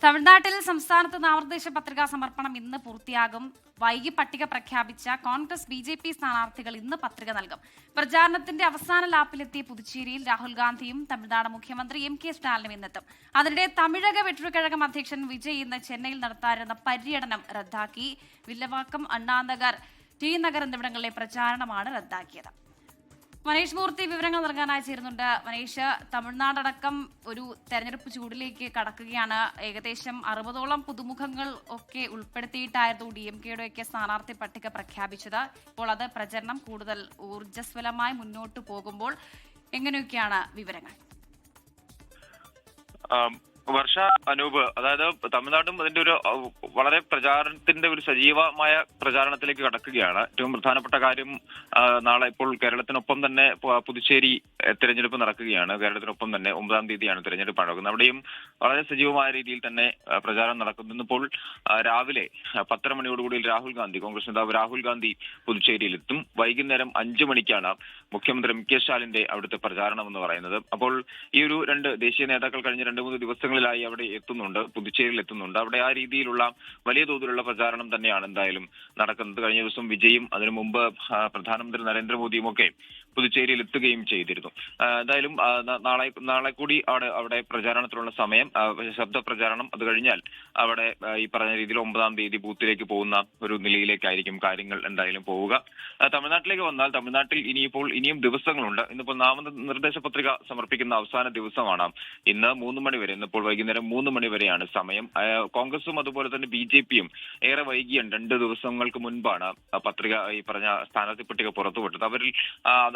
തമിഴ്നാട്ടിൽ സംസ്ഥാനത്ത് നാമനിർദ്ദേശ പത്രികാ സമർപ്പണം ഇന്ന് പൂർത്തിയാകും. വൈകി പട്ടിക പ്രഖ്യാപിച്ച കോൺഗ്രസ് BJP സ്ഥാനാർത്ഥികൾ ഇന്ന് പത്രിക നൽകും. പ്രചാരണത്തിന്റെ അവസാന ലാപ്പിലെത്തിയ പുതുച്ചേരിയിൽ രാഹുൽ ഗാന്ധിയും തമിഴ്നാട് മുഖ്യമന്ത്രി MK സ്റ്റാലിനും ഇന്നെത്തും. അതിനിടെ തമിഴക വെട്രിക്കഴകം അധ്യക്ഷൻ വിജയ് ഇന്ന് ചെന്നൈയിൽ നടത്താനിരുന്ന പര്യടനം റദ്ദാക്കി. വില്ലവാക്കം, അണ്ണാനഗർ, ടി നഗർ എന്നിവിടങ്ങളിലെ പ്രചാരണമാണ് റദ്ദാക്കിയത്. മനീഷ് മൂർത്തി വിവരങ്ങൾ നൽകാനായി ചേരുന്നുണ്ട്. മനീഷ്, തമിഴ്നാടടക്കം ഒരു തെരഞ്ഞെടുപ്പ് ചൂടിലേക്ക് കടക്കുകയാണ്. ഏകദേശം 60ഓളം പുതുമുഖങ്ങൾ ഒക്കെ ഉൾപ്പെടുത്തിയിട്ടായിരുന്നു DMKയുടെ ഒക്കെ സ്ഥാനാർത്ഥി പട്ടിക പ്രഖ്യാപിച്ചത്. ഇപ്പോൾ അത് പ്രചരണം കൂടുതൽ ഊർജ്ജസ്വലമായി മുന്നോട്ട് പോകുമ്പോൾ എങ്ങനെയൊക്കെയാണ് വിവരങ്ങൾ? വർഷ, അനൂപ്, അതായത് തമിഴ്നാടും അതിന്റെ ഒരു വളരെ പ്രചാരണത്തിന്റെ ഒരു സജീവമായ പ്രചാരണത്തിലേക്ക് കടക്കുകയാണ്. ഏറ്റവും പ്രധാനപ്പെട്ട കാര്യം, നാളെ ഇപ്പോൾ കേരളത്തിനൊപ്പം തന്നെ പുതുച്ചേരി തെരഞ്ഞെടുപ്പ് നടക്കുകയാണ്. കേരളത്തിനൊപ്പം തന്നെ 9-ാം തീയതിയാണ് തെരഞ്ഞെടുപ്പ് നടക്കുന്നത്. അവിടെയും വളരെ സജീവമായ രീതിയിൽ തന്നെ പ്രചാരണം നടക്കുന്നു. ഇന്നിപ്പോൾ രാവിലെ 10:30 മണിയോടുകൂടി രാഹുൽ ഗാന്ധി, കോൺഗ്രസ് നേതാവ് രാഹുൽ ഗാന്ധി പുതുച്ചേരിയിലെത്തും. വൈകുന്നേരം 5 മണിക്കാണ് മുഖ്യമന്ത്രി MK സ്റ്റാലിന്റെ അവിടുത്തെ പ്രചാരണം എന്ന് പറയുന്നത്. അപ്പോൾ ഈ ഒരു രണ്ട് ദേശീയ നേതാക്കൾ കഴിഞ്ഞ 2-3 ദിവസങ്ങളിലായി അവിടെ എത്തുന്നുണ്ട്, പുതുച്ചേരിയിൽ എത്തുന്നുണ്ട്. അവിടെ ആ രീതിയിലുള്ള വലിയ തോതിലുള്ള പ്രചാരണം തന്നെയാണ് എന്തായാലും നടക്കുന്നത്. കഴിഞ്ഞ ദിവസം വിജയും അതിനു മുമ്പ് പ്രധാനമന്ത്രി നരേന്ദ്രമോദിയും ഒക്കെ പുതുച്ചേരിയിൽ എത്തുകയും ചെയ്തിരുന്നു. എന്തായാലും നാളെ കൂടി അവിടെ പ്രചാരണത്തിനുള്ള സമയം, ശബ്ദ പ്രചാരണം. അത് കഴിഞ്ഞാൽ അവിടെ ഈ പറഞ്ഞ രീതിയിൽ 9-ാം തീയതി ബൂത്തിലേക്ക് പോകുന്ന ഒരു നിലയിലേക്കായിരിക്കും കാര്യങ്ങൾ എന്തായാലും പോവുക. തമിഴ്നാട്ടിലേക്ക് വന്നാൽ, തമിഴ്നാട്ടിൽ ഇനിയും ദിവസങ്ങളുണ്ട്. ഇന്നിപ്പോൾ നാമനിർദ്ദേശ പത്രിക സമർപ്പിക്കുന്ന അവസാന ദിവസമാണ് ഇന്ന് 3 മണി വരെ. ഇന്നിപ്പോൾ വൈകുന്നേരം 3 മണി വരെയാണ് സമയം. കോൺഗ്രസും അതുപോലെ തന്നെ BJPയും ഏറെ വൈകിയാണ് 2 ദിവസങ്ങൾക്ക് മുൻപാണ് പത്രിക, ഈ പറഞ്ഞ സ്ഥാനാർത്ഥി പട്ടിക പുറത്തുവിട്ടത്. അവരിൽ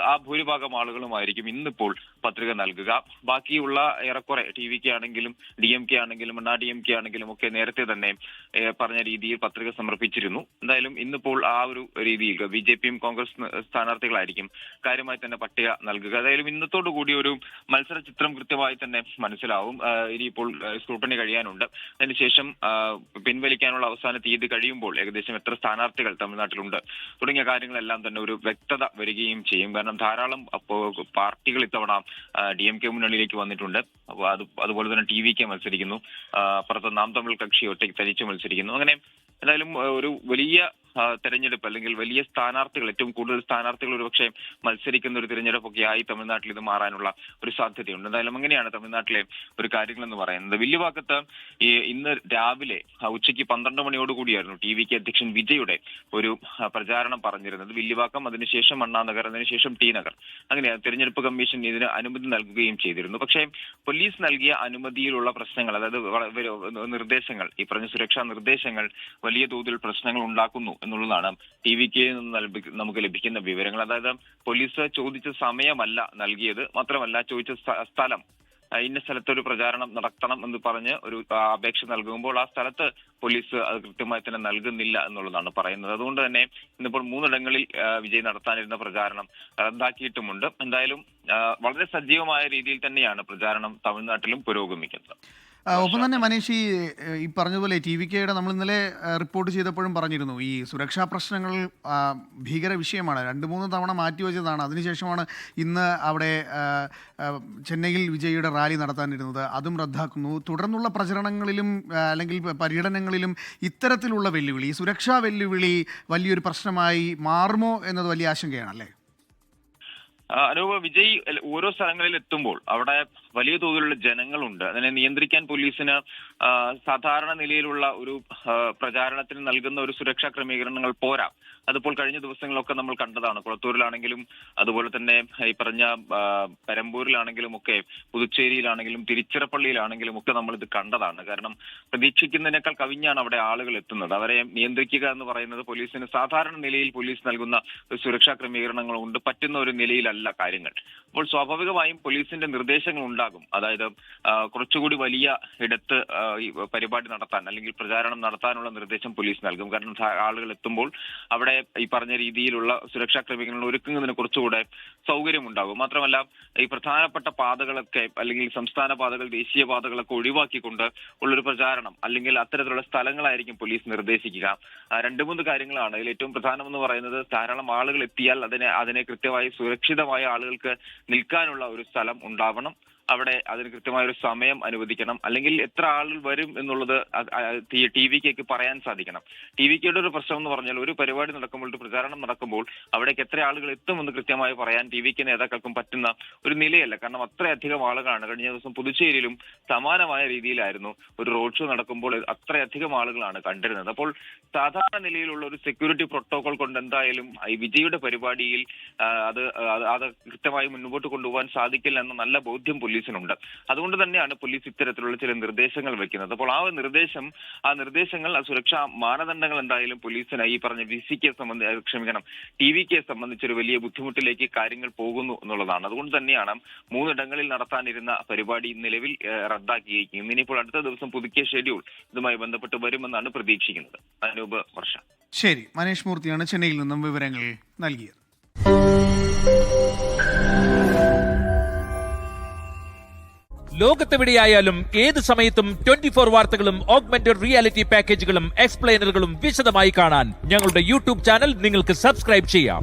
ആ ഭൂരിഭാഗം ആളുകളുമായിരിക്കും ഇന്നിപ്പോൾ പത്രിക നൽകുക. ബാക്കിയുള്ള ഏറെക്കുറെ TVK ആണെങ്കിലും DMK ആണെങ്കിലും DMK ആണെങ്കിലും ഒക്കെ നേരത്തെ തന്നെ പറഞ്ഞ രീതിയിൽ പത്രിക സമർപ്പിച്ചിരുന്നു. എന്തായാലും ഇന്നിപ്പോൾ ആ ഒരു രീതിയിൽ BJPയും കോൺഗ്രസ് സ്ഥാനാർത്ഥികളായിരിക്കും കാര്യമായി തന്നെ പട്ടിക നൽകുക. ഏതായാലും ഇന്നത്തോടു കൂടി ഒരു മത്സര ചിത്രം കൃത്യമായി തന്നെ മനസ്സിലാവും. ഇനിയിപ്പോൾ സ്ക്രൂട്ടണി കഴിയാനുണ്ട്. അതിനുശേഷം പിൻവലിക്കാനുള്ള അവസാന തീയതി കഴിയുമ്പോൾ ഏകദേശം എത്ര സ്ഥാനാർത്ഥികൾ തമിഴ്നാട്ടിലുണ്ട് തുടങ്ങിയ കാര്യങ്ങളെല്ലാം തന്നെ ഒരു വ്യക്തത വരികയും ചെയ്യും. കാരണം ധാരാളം പാർട്ടികൾ ഇത്തവണ DMK മുന്നണിയിലേക്ക് വന്നിട്ടുണ്ട്. അതുപോലെ തന്നെ TVK മത്സരിക്കുന്നു. അപ്പുറത്ത് നാം തമിഴ് കക്ഷി ഒറ്റയ്ക്ക് തനിച്ച് മത്സരിക്കുന്നു. അങ്ങനെ എന്തായാലും ഒരു വലിയ തെരഞ്ഞെടുപ്പ്, അല്ലെങ്കിൽ വലിയ സ്ഥാനാർത്ഥികൾ, ഏറ്റവും കൂടുതൽ സ്ഥാനാർത്ഥികൾ ഒരുപക്ഷെ മത്സരിക്കുന്ന ഒരു തെരഞ്ഞെടുപ്പൊക്കെ ആയി തമിഴ്നാട്ടിൽ ഇത് മാറാനുള്ള ഒരു സാധ്യതയുണ്ട്. എന്തായാലും അങ്ങനെയാണ് തമിഴ്നാട്ടിലെ ഒരു കാര്യങ്ങൾ എന്ന് പറയുന്നത്. വില്ലുവാക്കത്ത് ഇന്ന് രാവിലെ ഉച്ചയ്ക്ക് 12 മണിയോടുകൂടിയായിരുന്നു TVK അധ്യക്ഷൻ വിജയുടെ ഒരു പ്രചാരണം പറഞ്ഞിരുന്നത്. വില്ലുവാക്കം, അതിനുശേഷം അണ്ണാനഗർ, അതിനുശേഷം ടി നഗർ. അങ്ങനെ തെരഞ്ഞെടുപ്പ് കമ്മീഷൻ ഇതിന് അനുമതി നൽകുകയും ചെയ്തിരുന്നു. പക്ഷേ പോലീസ് നൽകിയ അനുമതിയിലുള്ള പ്രശ്നങ്ങൾ, അതായത് നിർദ്ദേശങ്ങൾ, ഈ പറഞ്ഞ സുരക്ഷാ നിർദ്ദേശങ്ങൾ വലിയ തോതിൽ പ്രശ്നങ്ങൾ ഉണ്ടാക്കുന്നു എന്നുള്ളതാണ് TVKയിൽ നിന്ന് നമുക്ക് ലഭിക്കുന്ന വിവരങ്ങൾ. അതായത് പോലീസ് ചോദിച്ച സമയമല്ല നൽകിയത്, മാത്രമല്ല ചോദിച്ച സ്ഥലം, ഇന്ന സ്ഥലത്ത് ഒരു പ്രചാരണം നടത്തണം എന്ന് പറഞ്ഞ് ഒരു അപേക്ഷ നൽകുമ്പോൾ ആ സ്ഥലത്ത് പോലീസ് അത് കൃത്യമായി തന്നെ നൽകുന്നില്ല എന്നുള്ളതാണ് പറയുന്നത്. അതുകൊണ്ട് തന്നെ ഇന്നിപ്പോൾ 3 ഇടങ്ങളിൽ വിജയ് നടത്താനിരുന്ന പ്രചാരണം റദ്ദാക്കിയിട്ടുമുണ്ട്. എന്തായാലും വളരെ സജീവമായ രീതിയിൽ തന്നെയാണ് പ്രചാരണം തമിഴ്നാട്ടിലും പുരോഗമിക്കുന്നത്. ഒപ്പം തന്നെ മനീഷ്, ഈ പറഞ്ഞതുപോലെ TVKയുടെ നമ്മൾ ഇന്നലെ റിപ്പോർട്ട് ചെയ്തപ്പോഴും പറഞ്ഞിരുന്നു, ഈ സുരക്ഷാ പ്രശ്നങ്ങൾ ഭീകര വിഷയമാണ്. 2-3 തവണ മാറ്റിവെച്ചതാണ്. അതിനുശേഷമാണ് ഇന്ന് അവിടെ ചെന്നൈയിൽ വിജയുടെ റാലി നടത്താനിരുന്നത്. അതും റദ്ദാക്കുന്നു. തുടർന്നുള്ള പ്രചരണങ്ങളിലും അല്ലെങ്കിൽ പര്യടനങ്ങളിലും ഇത്തരത്തിലുള്ള വെല്ലുവിളി, ഈ സുരക്ഷാ വെല്ലുവിളി വലിയൊരു പ്രശ്നമായി മാറുമോ എന്നത് വലിയ ആശങ്കയാണല്ലേ? അനൂപ്, വിജയ് ഓരോ സ്ഥലങ്ങളിൽ എത്തുമ്പോൾ അവിടെ വലിയ തോതിലുള്ള ജനങ്ങളുണ്ട്. അതിനെ നിയന്ത്രിക്കാൻ പോലീസിന് സാധാരണ നിലയിലുള്ള ഒരു പ്രചാരണത്തിന് നൽകുന്ന ഒരു സുരക്ഷാ ക്രമീകരണങ്ങൾ പോരാ. അതിപ്പോൾ കഴിഞ്ഞ ദിവസങ്ങളൊക്കെ നമ്മൾ കണ്ടതാണ്. കുളത്തൂരിലാണെങ്കിലും അതുപോലെ തന്നെ ഈ പറഞ്ഞ പെരമ്പൂരിലാണെങ്കിലും ഒക്കെ, പുതുച്ചേരിയിലാണെങ്കിലും തിരുച്ചിറപ്പള്ളിയിലാണെങ്കിലും ഒക്കെ നമ്മൾ ഇത് കണ്ടതാണ്. കാരണം പ്രതീക്ഷിക്കുന്നതിനേക്കാൾ കവിഞ്ഞാണ് അവിടെ ആളുകൾ എത്തുന്നത്. അവരെ നിയന്ത്രിക്കുക എന്ന് പറയുന്നത് പോലീസിന് സാധാരണ നിലയിൽ പോലീസ് നൽകുന്ന സുരക്ഷാ ക്രമീകരണങ്ങൾ കൊണ്ട് പറ്റുന്ന ഒരു നിലയിലല്ല കാര്യങ്ങൾ. അപ്പോൾ സ്വാഭാവികമായും പോലീസിന്റെ നിർദ്ദേശങ്ങൾ ഉണ്ടാകും. അതായത് കുറച്ചുകൂടി വലിയ ഇടത്ത് ഈ പരിപാടി നടത്താൻ, അല്ലെങ്കിൽ പ്രചാരണം നടത്താനുള്ള നിർദ്ദേശം പോലീസ് നൽകും. കാരണം ആളുകൾ എത്തുമ്പോൾ അവിടെ ഈ പറഞ്ഞ രീതിയിലുള്ള സുരക്ഷാ ക്രമീകരണങ്ങൾ ഒരുക്കുന്നതിന് കുറച്ചുകൂടെ സൗകര്യമുണ്ടാകും. മാത്രമല്ല ഈ പ്രധാനപ്പെട്ട പാതകളൊക്കെ, അല്ലെങ്കിൽ സംസ്ഥാന പാതകൾ, ദേശീയ പാതകളൊക്കെ ഒഴിവാക്കിക്കൊണ്ട് ഉള്ളൊരു പ്രചാരണം, അല്ലെങ്കിൽ അത്തരത്തിലുള്ള സ്ഥലങ്ങളായിരിക്കും പോലീസ് നിർദ്ദേശിക്കുക. 2-3 കാര്യങ്ങളാണ് ഇതിൽ ഏറ്റവും പ്രധാനമെന്ന് പറയുന്നത്. ധാരാളം ആളുകൾ എത്തിയാൽ അതിനെ കൃത്യമായി സുരക്ഷിതമായ ആളുകൾക്ക് നിൽക്കാനുള്ള ഒരു സ്ഥലം ഉണ്ടാവണം. അവിടെ അതിന് കൃത്യമായ ഒരു സമയം അനുവദിക്കണം, അല്ലെങ്കിൽ എത്ര ആളുകൾ വരും എന്നുള്ളത് TVKക്ക് പറയാൻ സാധിക്കണം. TVKയുടെ ഒരു പ്രശ്നം എന്ന് പറഞ്ഞാൽ ഒരു പരിപാടി നടക്കുമ്പോൾ, ഒരു പ്രചാരണം നടക്കുമ്പോൾ അവിടേക്ക് എത്ര ആളുകൾ എത്തുമെന്ന് കൃത്യമായി പറയാൻ TVK നേതാക്കൾക്കും പറ്റുന്ന ഒരു നിലയല്ല. കാരണം അത്രയധികം ആളുകളാണ്. കഴിഞ്ഞ ദിവസം പുതുച്ചേരിയിലും സമാനമായ രീതിയിലായിരുന്നു ഒരു റോഡ് ഷോ നടക്കുമ്പോൾ അത്രയധികം ആളുകളാണ് കണ്ടിരുന്നത്. അപ്പോൾ സാധാരണ നിലയിലുള്ള ഒരു സെക്യൂരിറ്റി പ്രോട്ടോകോൾ കൊണ്ട് എന്തായാലും ഈ വിജയുടെ പരിപാടിയിൽ അത് കൃത്യമായി മുന്നോട്ട് കൊണ്ടുപോകാൻ സാധിക്കില്ല എന്ന നല്ല ബോധ്യം പോലീസിനുണ്ട്. അതുകൊണ്ട് തന്നെയാണ് പോലീസ് ഇത്തരത്തിലുള്ള ചില നിർദ്ദേശങ്ങൾ വെക്കുന്നത്. അപ്പോൾ ആ നിർദ്ദേശങ്ങൾ സുരക്ഷാ മാനദണ്ഡങ്ങൾ എന്തായാലും പോലീസിന് ഈ പറഞ്ഞ TVK സംബന്ധിച്ചൊരു വലിയ ബുദ്ധിമുട്ടിലേക്ക് കാര്യങ്ങൾ പോകുന്നു എന്നുള്ളതാണ്. അതുകൊണ്ട് തന്നെയാണ് 3 ഇടങ്ങളിൽ നടത്താനിരുന്ന പരിപാടി നിലവിൽ റദ്ദാക്കിയിരിക്കുന്നത്. ഇനിയിപ്പോൾ അടുത്ത ദിവസം പുതുക്കിയ ഷെഡ്യൂൾ ഇതുമായി ബന്ധപ്പെട്ട് വരുമെന്നാണ് പ്രതീക്ഷിക്കുന്നത്. അനൂപ്, വർഷ. ശരി, മനീഷ് മൂർത്തിയാണ് ചെന്നൈയിൽ നിന്നും വിവരങ്ങൾ നൽകിയത്. ലോകത്തെവിടെയായാലും ഏത് സമയത്തും 24 വാർത്തകളും ഓഗ്മെന്റഡ് റിയാലിറ്റി പാക്കേജുകളും എക്സ്പ്ലെയിനറുകളും വിശദമായി കാണാൻ ഞങ്ങളുടെ യൂട്യൂബ് ചാനൽ നിങ്ങൾക്ക് സബ്സ്ക്രൈബ് ചെയ്യാം.